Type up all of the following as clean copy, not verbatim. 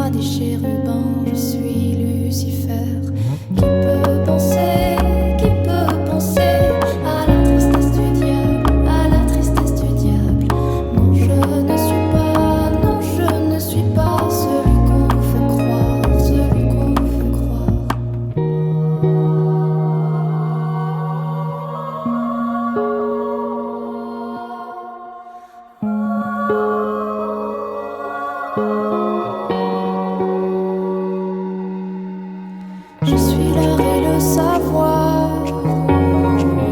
roi des chérubins, je suis Lucifer. Qui peut penser à la tristesse du diable, à la tristesse du diable? Non, je ne suis pas, non, je ne suis pas celui qu'on vous fait croire, celui qu'on vous fait croire. Je suis l'heure et le savoir,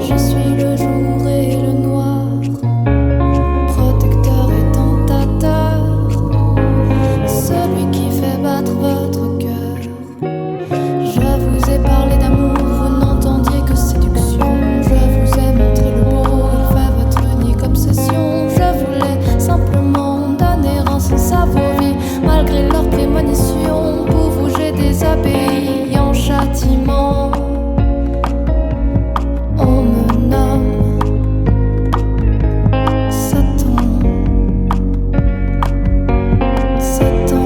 je suis le jour et le noir, protecteur et tentateur, celui qui fait battre votre cœur. Je vous ai parlé d'amour, vous n'entendiez que séduction. Je vous ai montré le beau, il fait votre unique obsession. Je voulais simplement donner un sens à vos vies, malgré leurs prémonitions. Pour vous j'ai désobéi en châtiment. On me nomme Satan. Satan.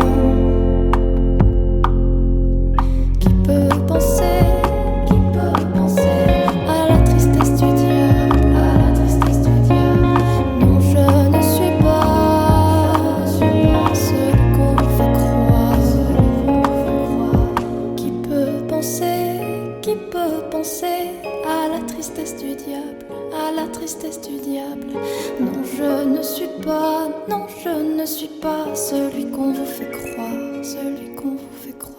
Qui peut penser à la tristesse du diable, à la tristesse du diable? Non, je ne suis pas celui qu'on vous fait croire, Qui peut penser à la tristesse du diable, à la tristesse du diable? Non, je ne suis pas, non, je ne suis pas celui qu'on vous fait croire, celui qu'on vous fait croire.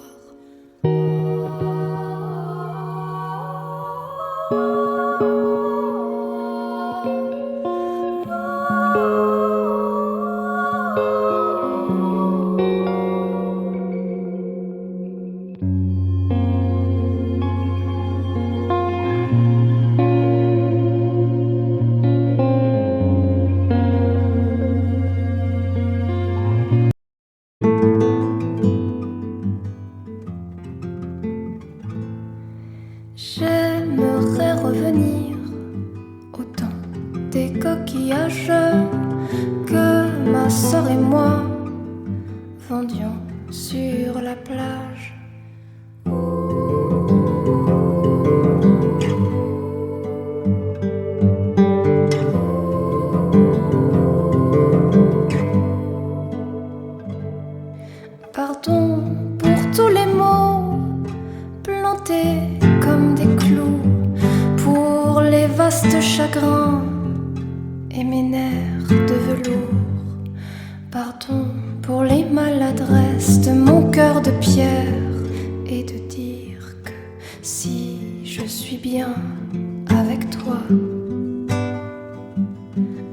J'aimerais revenir au temps des coquillages que ma sœur et moi vendions sur la plage. Pardon pour tous les mots plantés comme des clous, pour les vastes chagrins et mes nerfs de velours. Pardon pour les maladresses de mon cœur de pierre, et de dire que si je suis bien avec toi,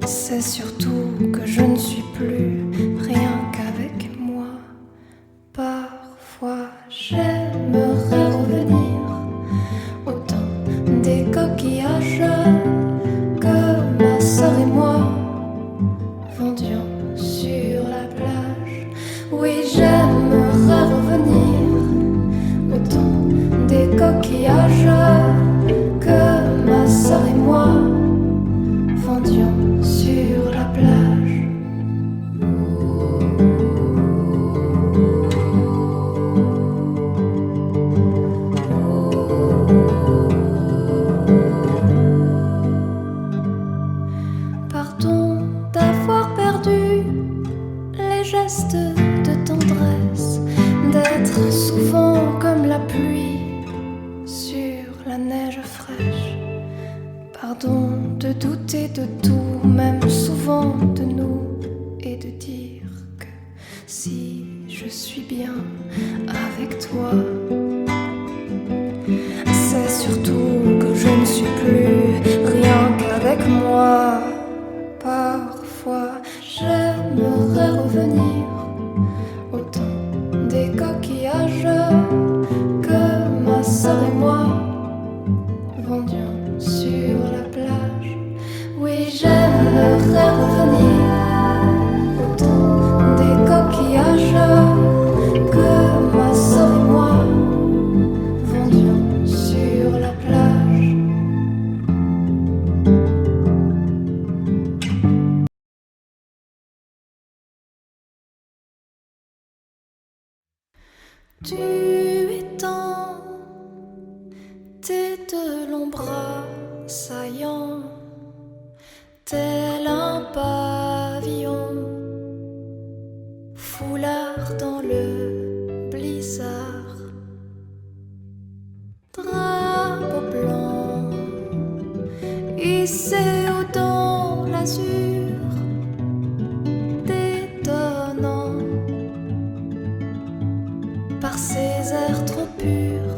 c'est surtout que je ne suis plus rien qu'avec moi. Parfois j'aimerais revenir au temps des coquillages que ma sœur et moi vendions sur la plage. Oui, j'aimerais revenir au temps des coquillages que ma sœur et moi vendions sur la plage. Pardon d'avoir perdu les gestes de tendresse, d'être souvent comme la pluie sur la neige fraîche. Pardon de douter de tout, même souvent de nous, et de dire que si je suis bien avec toi, c'est surtout que je ne suis plus rien qu'avec moi. Parfois j'aimerais revenir au temps des coquillages que ma sœur et moi vendions sur la plage. Oui, j'aimerais revenir au temps des coquillages que ma sœur et moi vendions sur la plage. Tu étends tes deux longs bras saillants, tel un pavillon, foulard dans le blizzard, drapeau blanc, hissé dans l'azur, détonnant par ses airs trop purs.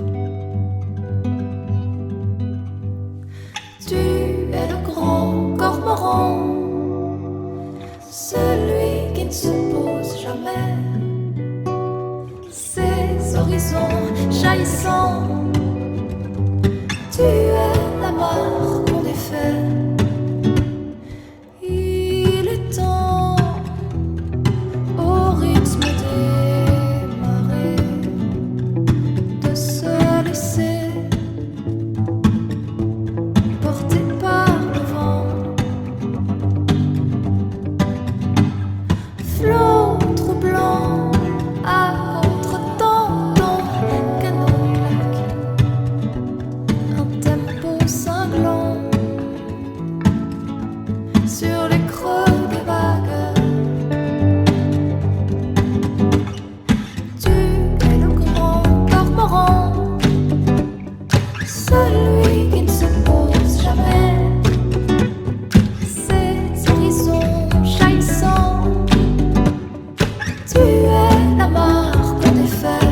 Tu es le grand cormoran, celui qui ne se pose jamais, ses horizons jaillissants. Tu es la marque qu'on défait. Il est temps au rythme des marées de se laisser porter par le vent. Flot troublant à contre-temps dans le canot lac, un tempo cinglant sur les creux des vagues. Tu es le grand cormoran, celui qui ne se pose jamais, ses horizons jaillissants. Tu es la marque des faits.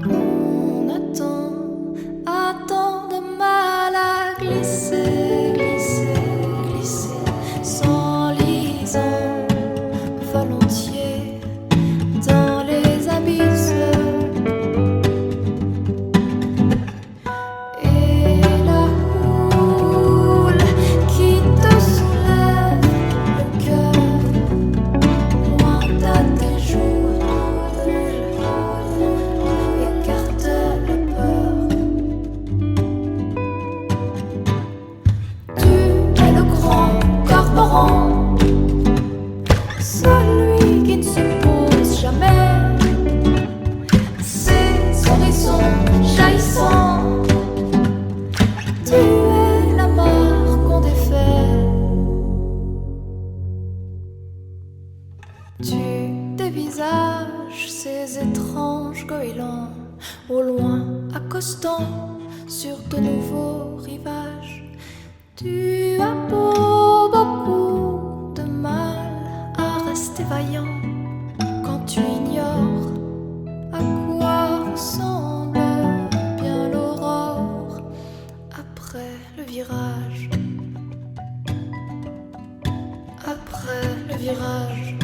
On attend de mal à glisser, glisser, glisser, s'enlisant volontiers dans les abysses. Et la houle qui te soulève le cœur, loin de tes joues, écarte la peur. Tu es le grand cormoran, celui qui ne se pose jamais, ses horizons jaillissants. Tu es la marque qu'on défait. Tu dévisages ces étranges goélands, au loin accostant sur de nouveaux rivages. Tu as beaucoup de mal à rester vaillant quand tu ignores à quoi ressemble bien l'aurore après le virage. Après le virage.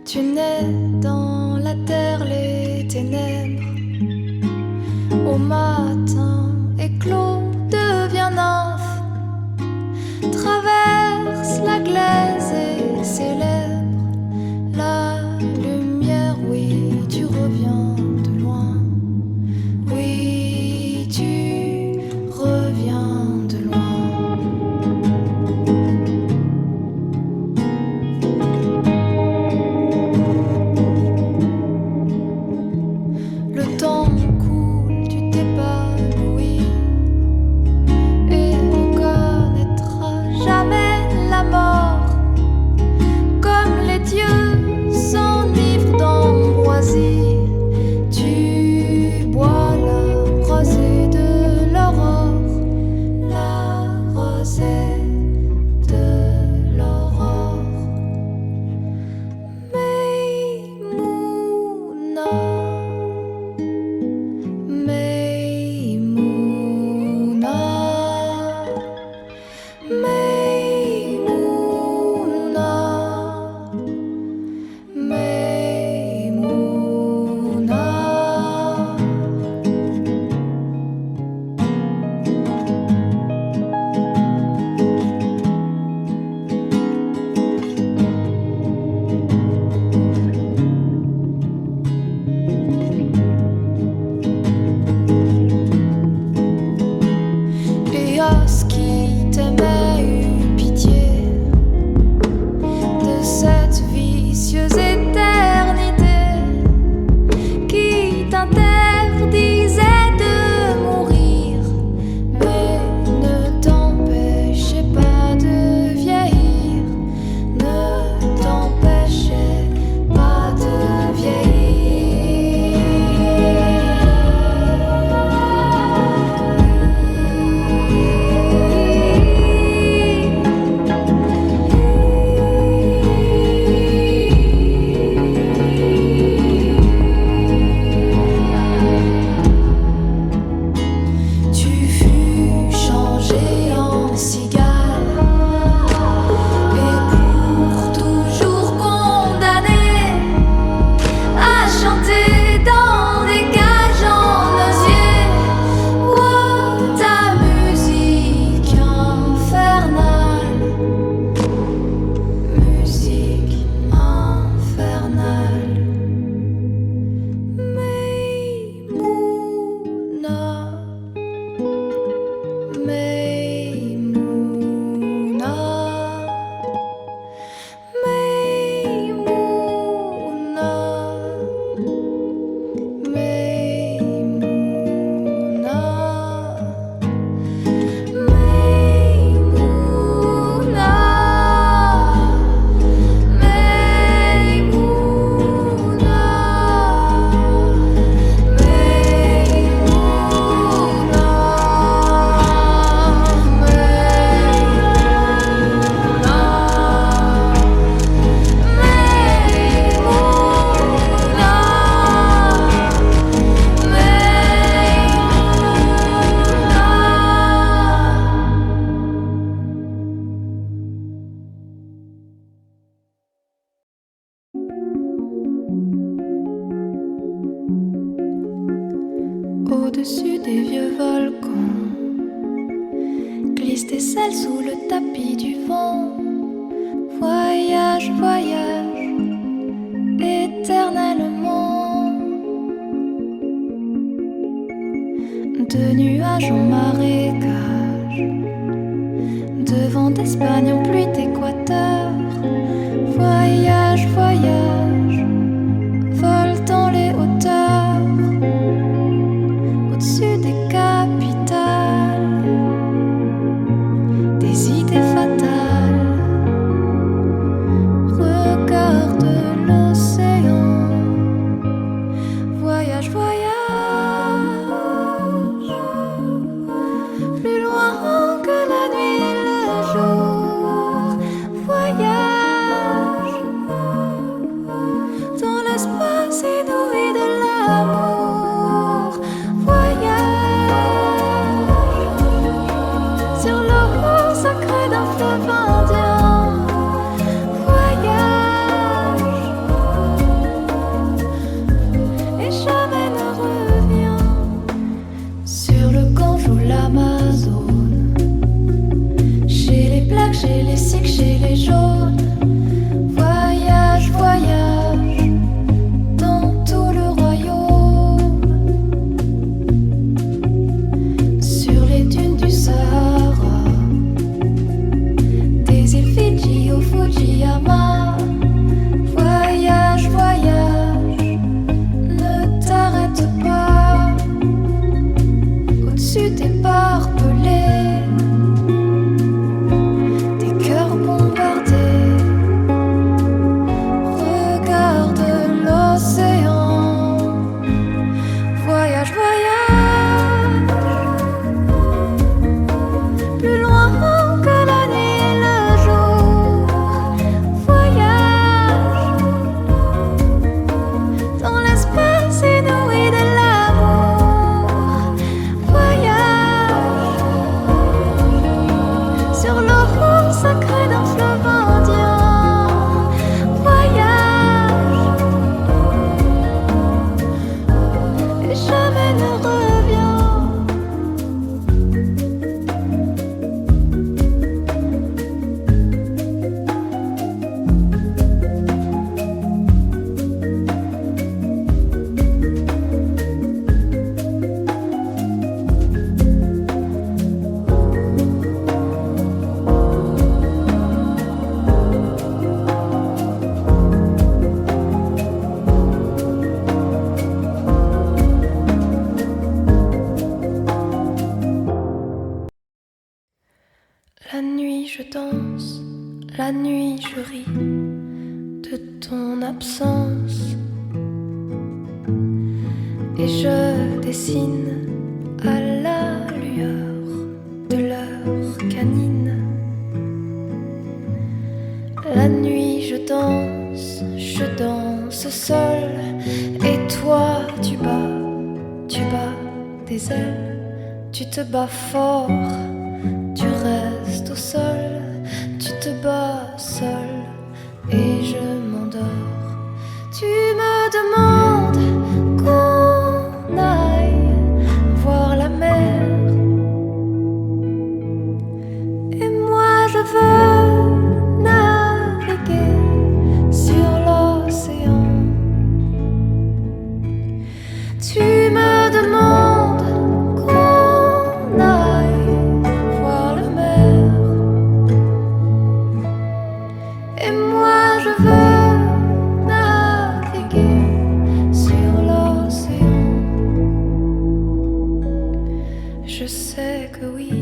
Tu nais dans la terre les ténèbres, au matin éclos devient nymphe, traverse la glaise et célèbre la lumière. Oui, tu reviens de loin, au-dessus des vieux volcans. Glisse tes selles sous le tapis du vent. Voyage, voyage, éternellement. De nuages en marécage, de vent d'Espagne en pluie d'Équateur. Voyage, voyage, vole dans les hauteurs, au-dessus des capitales, des idées fatales. Regarde l'océan. Voyage, voyage, plus loin que la nuit et le jour. Voyage dans l'espace inouï de l'amour. Voyage sur l'eau sacrée d'un fleuve indien. Voyage et jamais ne revient. Sur le Gange ou l'Amazone, chez les Blacks, chez les Sikhs, chez les jaunes. Voyage, voyage dans tout le royaume. Sur les dunes du Sahara, des îles Fidji au Fujiyama. Voyage, voyage, ne t'arrête pas. Au-dessus des barbelés, des cœurs bombardés. Regarde l'océan. Voyage, voyage, plus loin que la nuit et le jour. Voyage dans l'espace inouï de l'amour. Voyage sur l'eau sacrée d'un fleuve indien. Voyage et jamais ne revient. La nuit je danse, la nuit je ris de ton absence. Et je dessine à la lueur de leurs canines. La nuit je danse seule. Et toi tu bats des ailes. Tu te bats fort, tu restes au sol. Tu te bats seul et je m'endors. Tu me demandes qu'on aille voir la mer. Et moi je veux naviguer sur l'océan. Tu me demandes qu'on aille voir la mer. Et moi je veux naviguer sur l'océan. Je sais que oui,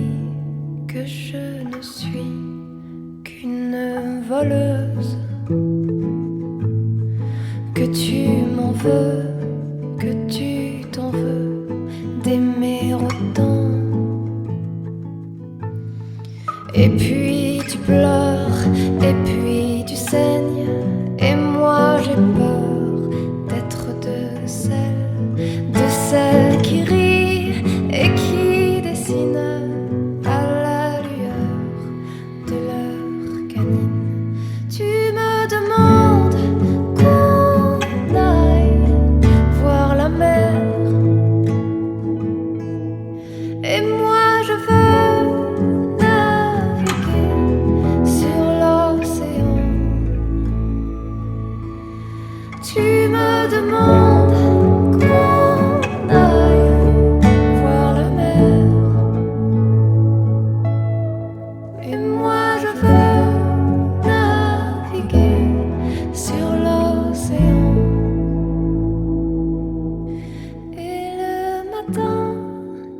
que je ne suis qu'une voleuse, que tu m'en veux, que tu t'en veux d'aimer autant. Et puis tu pleures, et puis tu saignes. Et moi j'ai peur d'être de celles qui rient et qui dessinent à la lueur de leurs canines. Tu me demandes qu'on aille voir la mer. matin,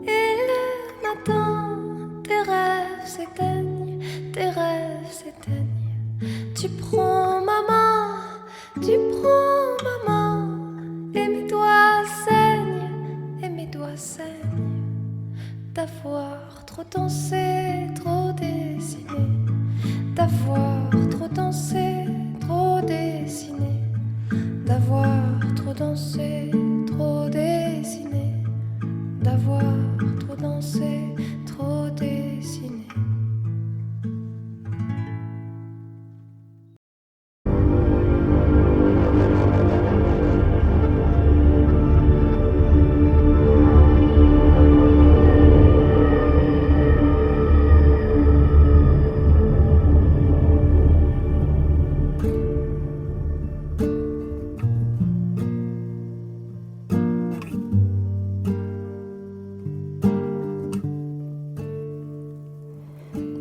et le matin, tes rêves s'éteignent, tes rêves s'éteignent. Tu prends ma main, tu prends ma main, et mes doigts saignent, et mes doigts saignent. D'avoir trop dansé, trop dessiné, d'avoir trop dansé, trop dessiné, d'avoir trop dansé, trop dessiné, d'avoir trop dansé, trop dessiné.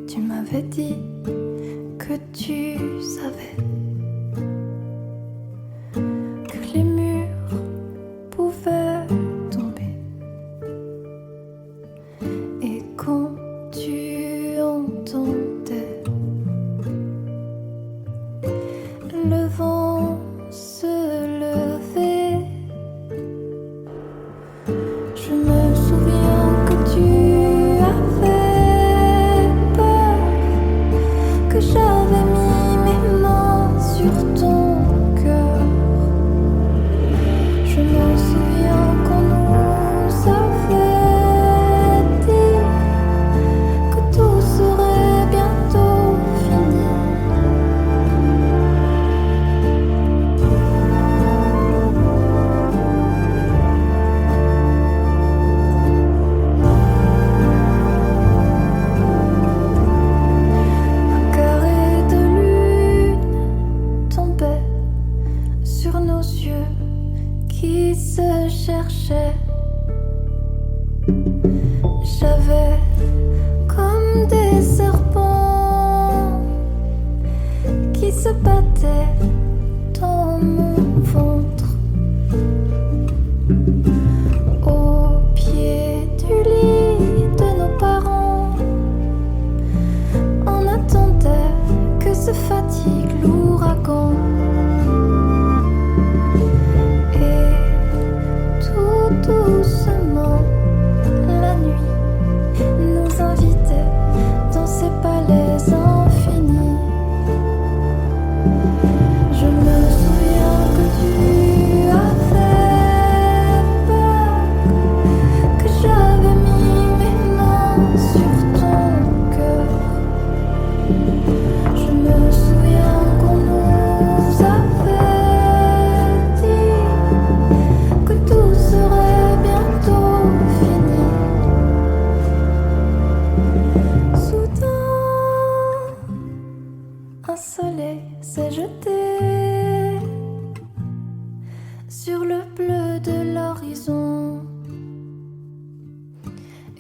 Tu m'avais dit que tu savais que les murs pouvaient tomber. Et quand tu entendais le vent se lever, je me souviens que tu avais peur, que j'avais mis mes mains sur ton cœur. Je me souviens qu'on nous avait dit que tout serait bientôt fini. Un carré de lune tombait sur nos yeux qui se cherchaient. J'avais comme des serpents qui se battaient dans mon ventre. Au pied du lit de nos parents, on attendait que se fatigue l'ouragan. Et tout doucement, la nuit nous invitait dans ses palais infinis. Je me souviens que tu avais peur, que j'avais mis mes mains sur ton cœur. Je me souviens qu'on nous avait dit que tout serait bientôt fini. Soudain, un soleil s'est jeté sur le bleu de l'horizon,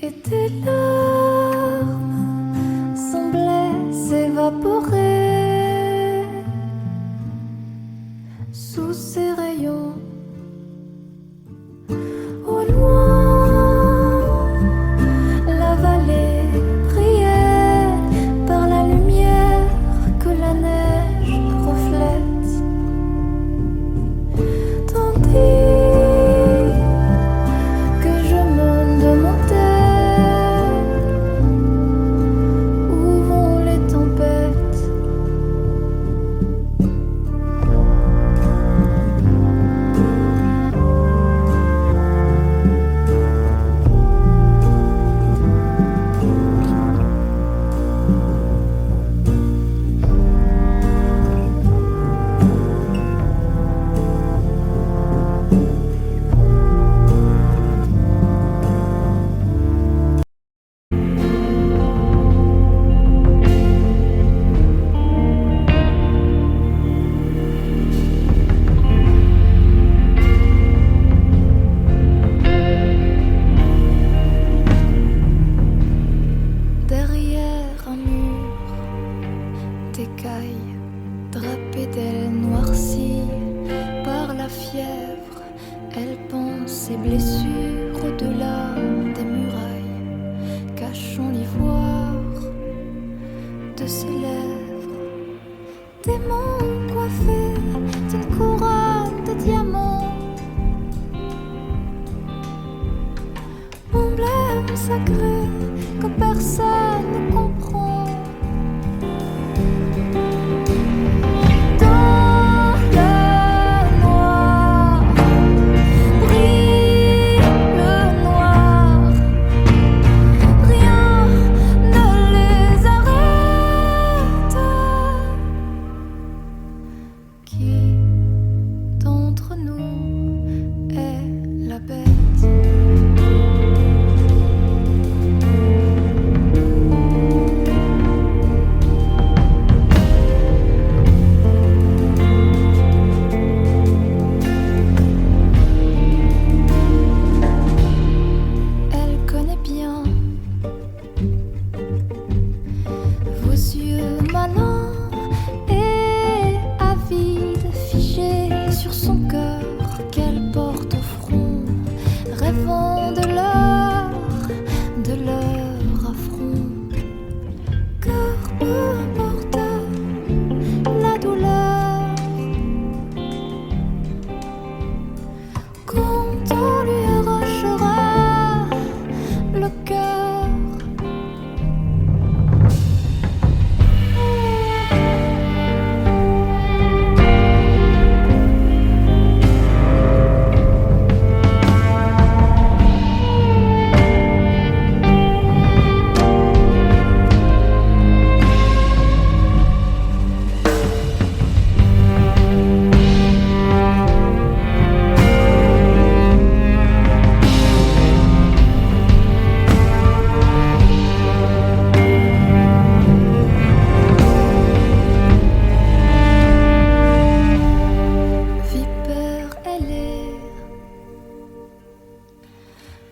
et tes larmes semblaient s'évaporer sous ses rayons. Au loin, la vallée brillait par la lumière que la neige reflète, tandis que je me demandais au-delà des murailles, cachons l'ivoire de ses lèvres. Démon coiffé d'une couronne de diamants, emblème sacré que personne ne comprend.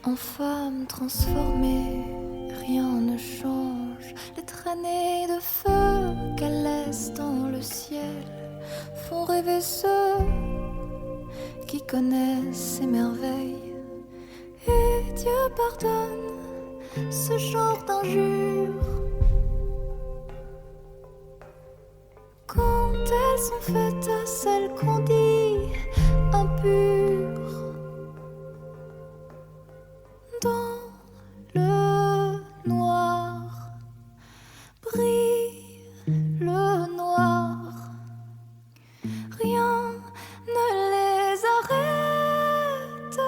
En femme transformée, rien ne change. Les traînées de feu qu'elle laisse dans le ciel font rêver ceux qui connaissent ces merveilles. Et Dieu pardonne ce genre d'injures quand elles sont faites à celles qu'on dit impures. Dans le noir brille le noir, rien ne les arrête.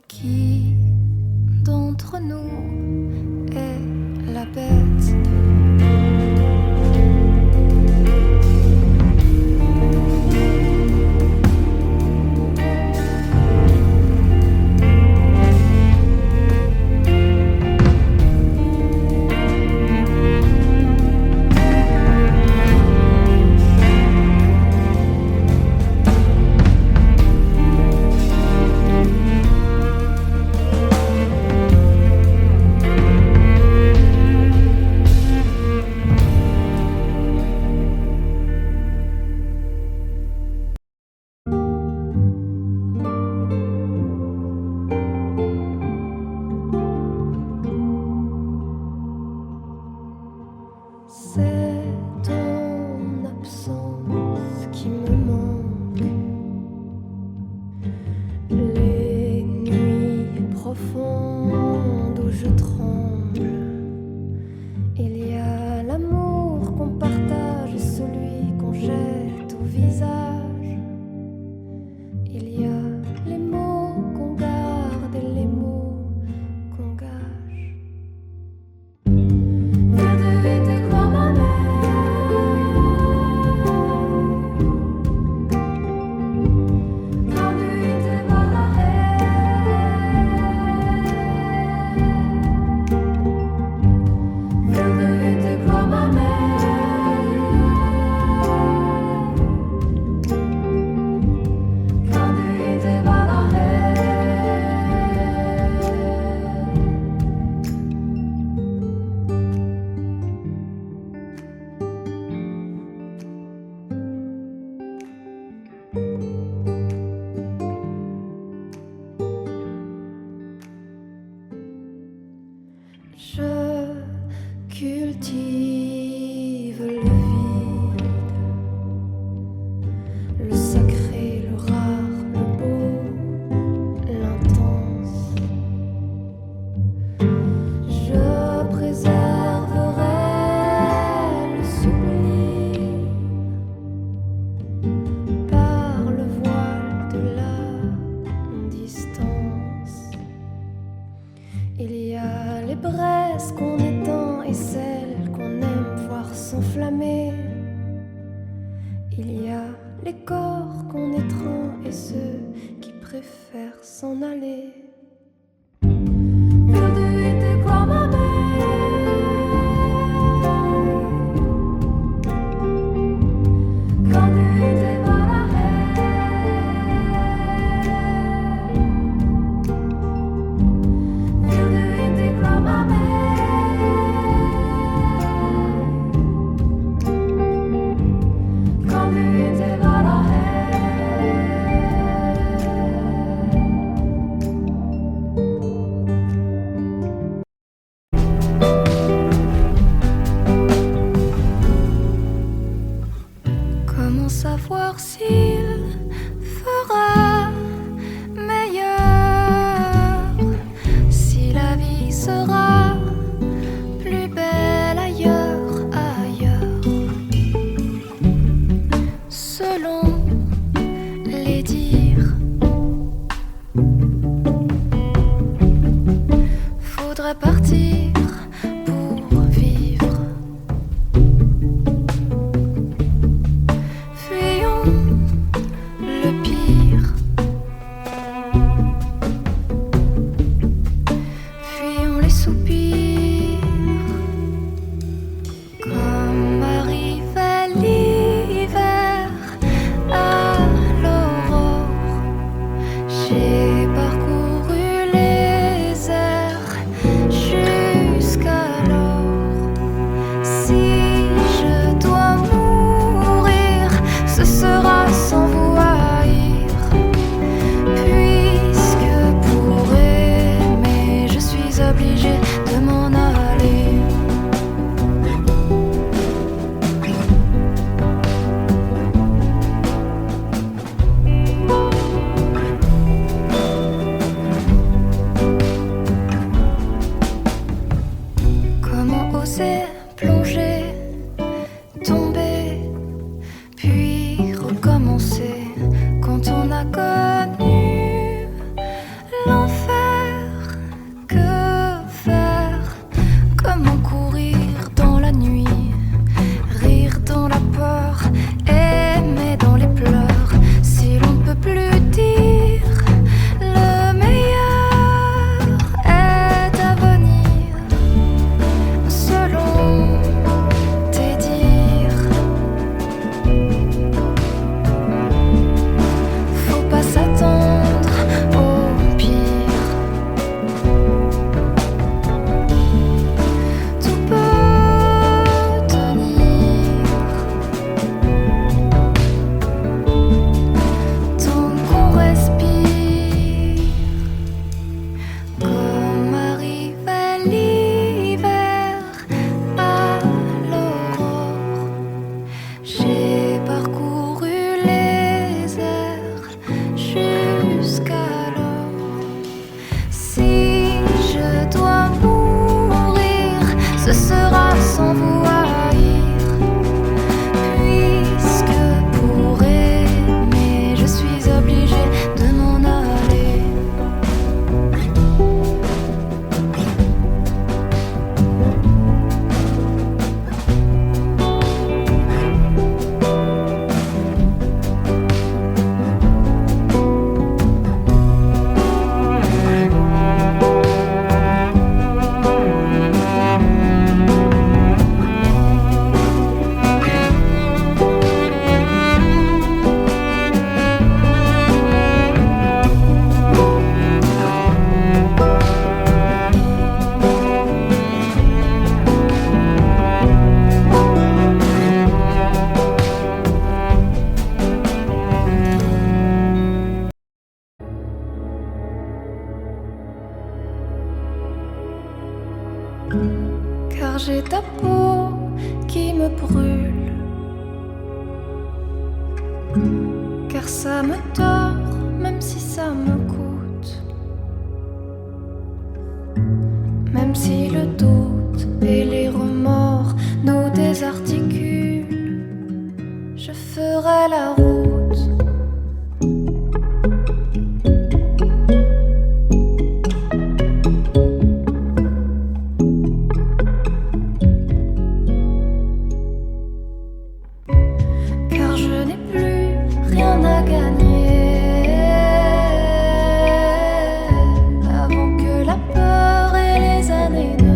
Qui d'entre nous est la bête? cultive le vide, le sacré, le rare, le beau, l'intense. Je préserverai le sublime par le voile de la distance. Il y a les braises qu'on éteint et celles qu'on aime voir s'enflammer. Il y a les corps qu'on étreint et ceux qui préfèrent s'en aller. Vill du inte krama mig? Kan du inte vara här? Vill du inte krama mig? Kan du inte vara här? Comment savoir s'il fera meilleur, si la vie sera plus belle ailleurs, ailleurs, selon les dires. Faudrait partir pour vivre. Fuyons le pire. Fuyons les soupirs. Comme arrivait l'hiver à l'aurore, j'ai parcouru les airs jusqu'alors. Si je dois mourir, ce sera sans vous haïr, puisque pour aimer, je suis obligée de m'en aller. Comment oser plonger, tomber, puis recommencer quand on a connu l'enfer? Que faire? Comment courir dans la nuit, rire dans la peur, aimer dans les pleurs? Si l'on ne peut plus dire le meilleur est à venir, selon tes dires. Faut pas s'attendre au pire. Tout peut tenir tant qu'on respire. Comme arrivait l'hiver à l'aurore, j'ai parcouru les airs jusqu'alors. Si je dois mourir, ce sera sans vous haïr, puisque pour aimer, je suis obligée de m'en aller. car j'ai ta peau qui me brûle, car ça me tord, même si ça me coûte, même si le doute et les remords nous désarticulent, je ferai la route. Car je n'ai plus rien à gagner avant que la peur et les années ne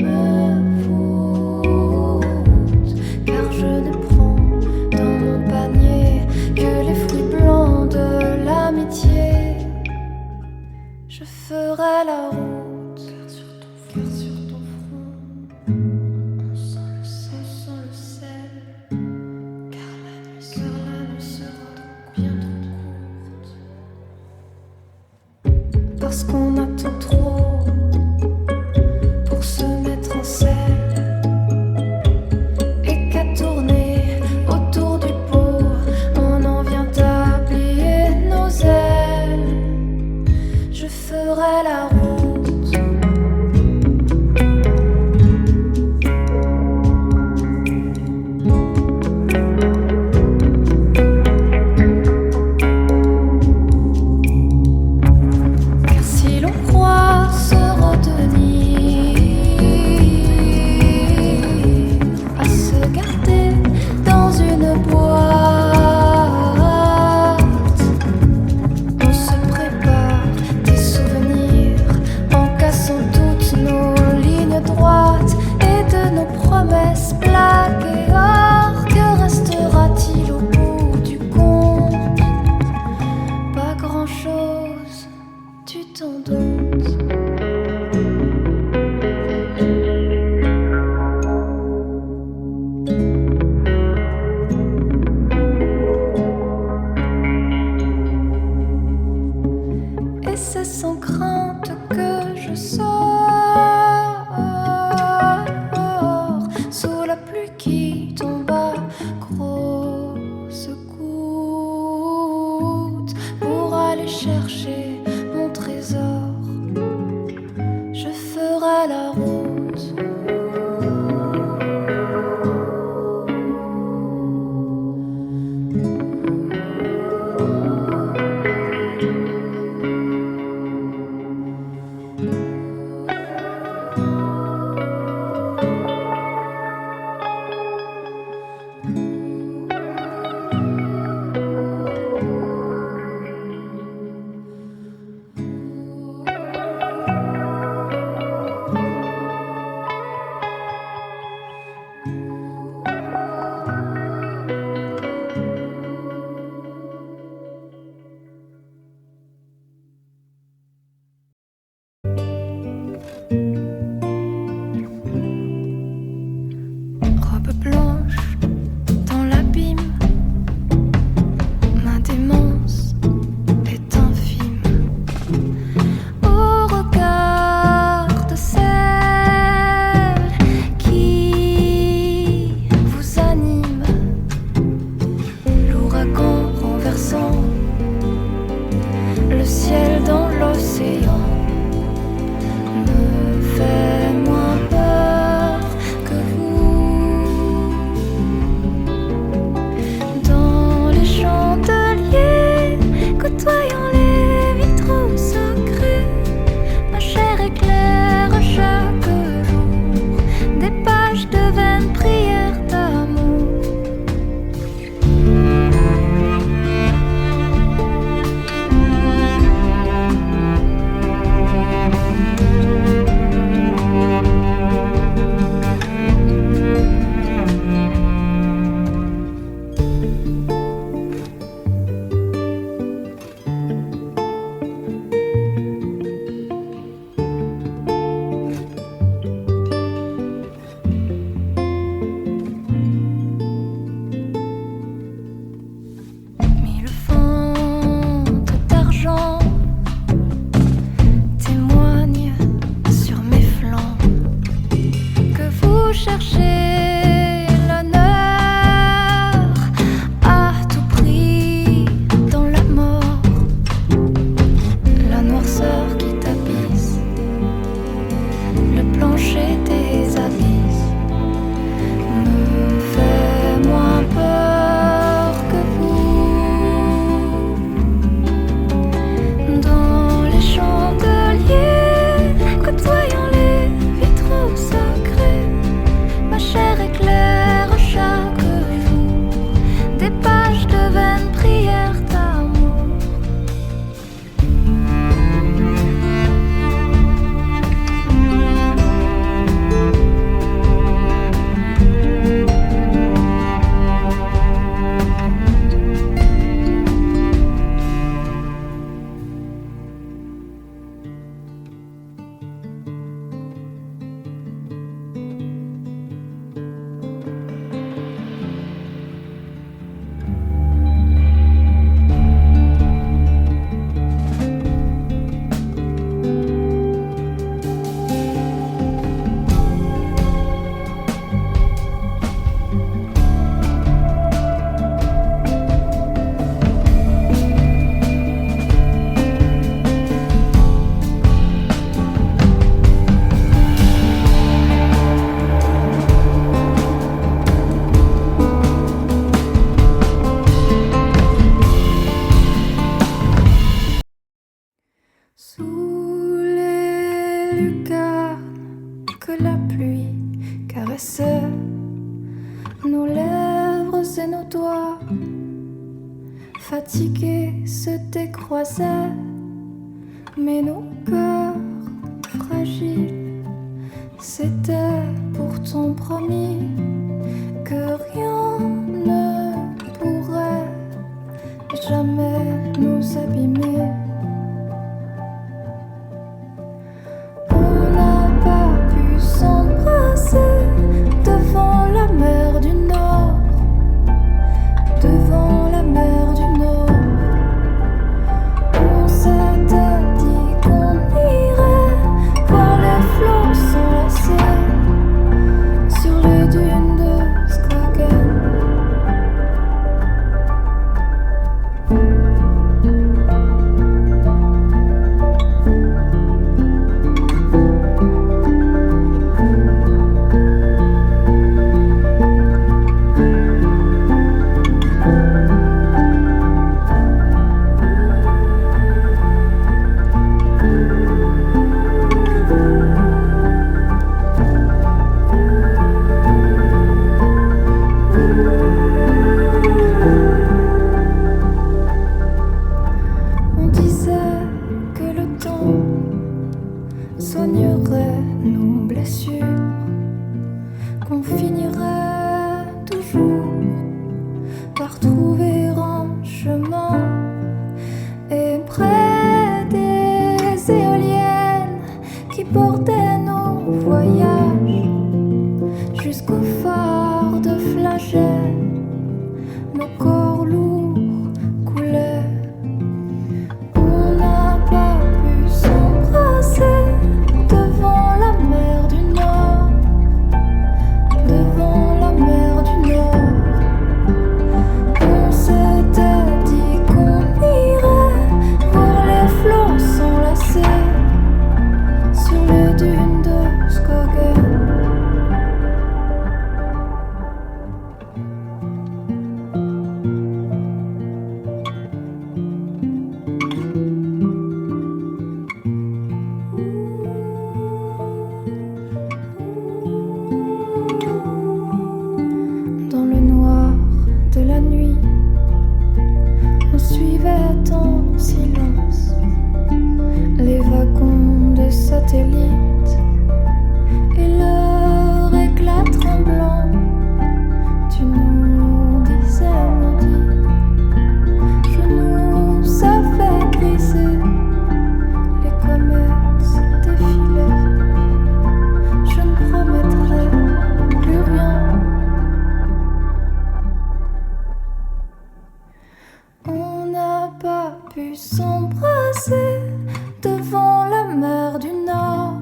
me foutent. Car je ne prends dans mon panier que les fruits blancs de l'amitié. Je ferai la route, car sur ton front on sent le sel. Car la nuit sera bien trop courte, parce qu'on attend trop pour se mettre en selle, et qu'à tourner autour du pot on en vient à plier nos ailes. Je ferai la route. Car si l'on croit se retenir à se garder dans une boîte, on se prépare des souvenirs en cassant toutes nos lignes droites et de nos promesses plaquées. Or, que restera-t-il au bout du compte? Pas grand-chose, tu t'en doutes. Et c'est sans crainte que je sors sous la pluie qui tombe à grosses gouttes pour aller chercher mon trésor. Je ferai la route. Sous les lucarnes que la pluie caressait nos lèvres et nos doigts, fatigués se décroisaient, mais nos cœurs fragiles s'étaient pourtant promis que rien ne pourrait jamais nous abîmer. Devant la mer du Nord, devant la mer du Nord, on s'était dit qu'on irait voir les flots s'enlacer sur les dunes de Skagen. Soignerait nos blessures, qu'on finirait toujours par trouver un chemin. Et près des éoliennes qui portaient nos voyages jusqu'au phare de Flagey, nos corps lourds coulaient. On n'a pas pu s'embrasser devant la mer du Nord, devant la mer du Nord. On s'était dit qu'on irait voir les flots s'enlacer sur les dunes de Skagen. Dans le noir de la nuit, on suivait en silence les wagons de satellites et leur éclat tremblant. Tu nous disais maudit, je nous avais brisé, les comètes défilaient. Je ne promettrai plus rien. On n'a pas pu s'embrasser devant la mer du Nord,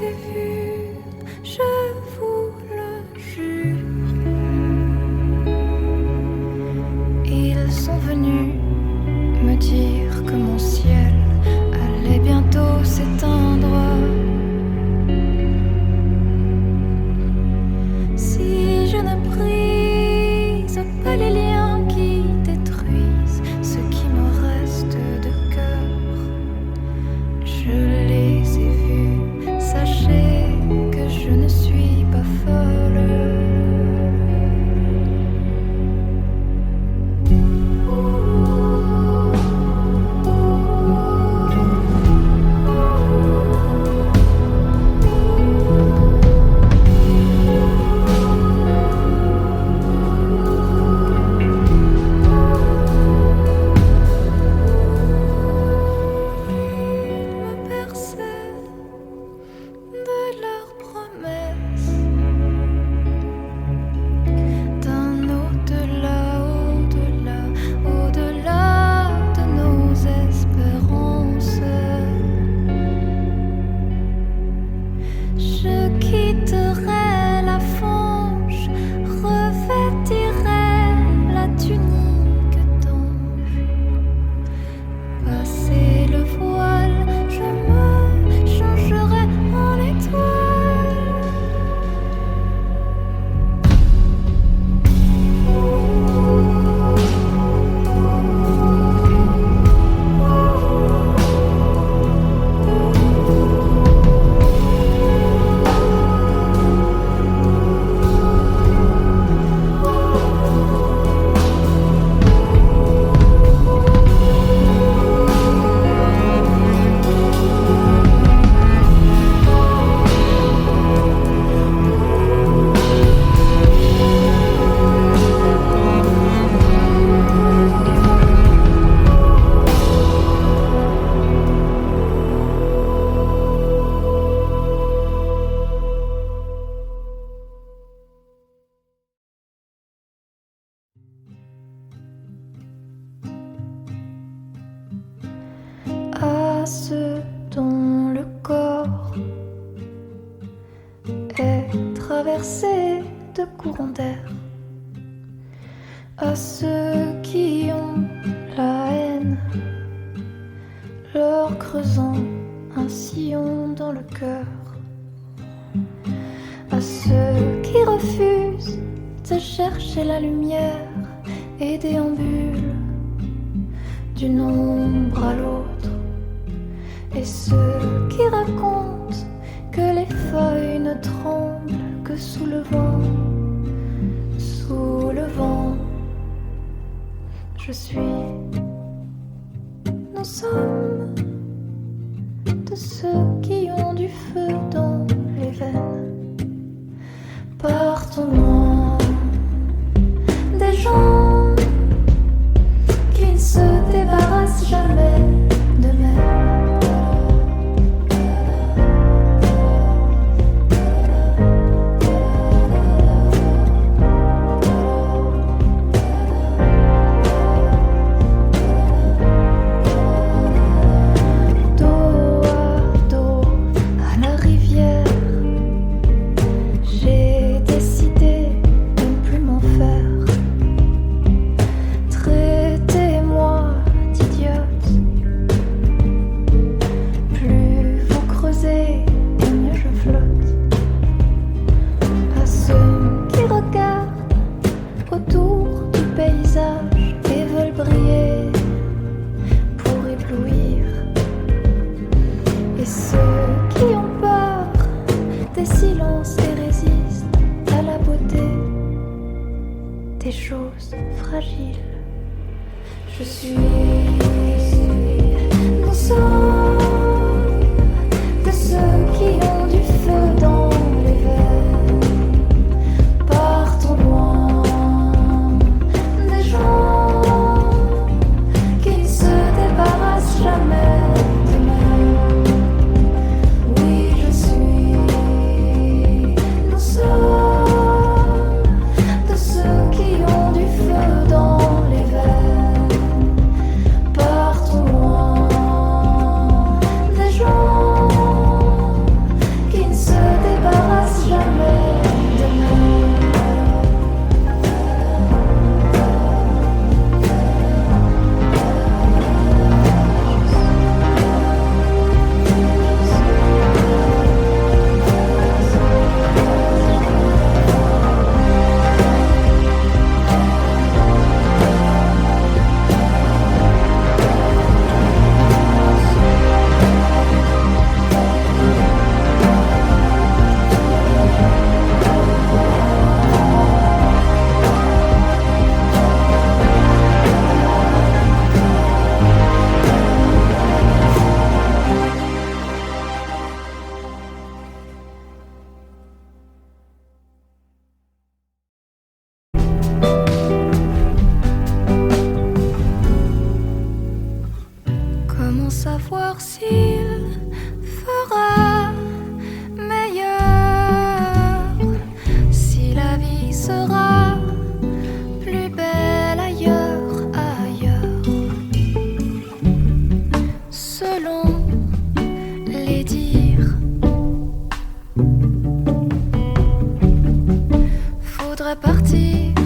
ai vus, je vous le jure. Ils sont venus me dire que mon ciel allait bientôt s'éteindre. Si je ne brise pas les liens qui détruisent ce qui me reste de cœur, je les ai vus, sachez que je ne suis pas folle. À ceux dont le corps est traversé de courants d'air, à ceux qui ont la haine, leur creusant un sillon dans le cœur, à ceux qui refusent de chercher la lumière et déambulent d'une ombre à l'autre, et ceux qui racontent que les feuilles ne tremblent que sous le vent, sous le vent. Je suis, nous sommes de ceux qui ont du feu dans les veines. Partons loin des gens qui ne se débarrassent jamais d'eux-mêmes. Je suis, nous sommes de ceux qui ont du feu dans les veines. Partons loin des gens qui ne se débarrassent jamais d'eux-mêmes. Oui, je suis, nous sommes de ceux qui ont du feu dans les veines. Comment savoir s'il fera meilleur, si la vie sera plus belle ailleurs, ailleurs, selon les dires. Faudrait partir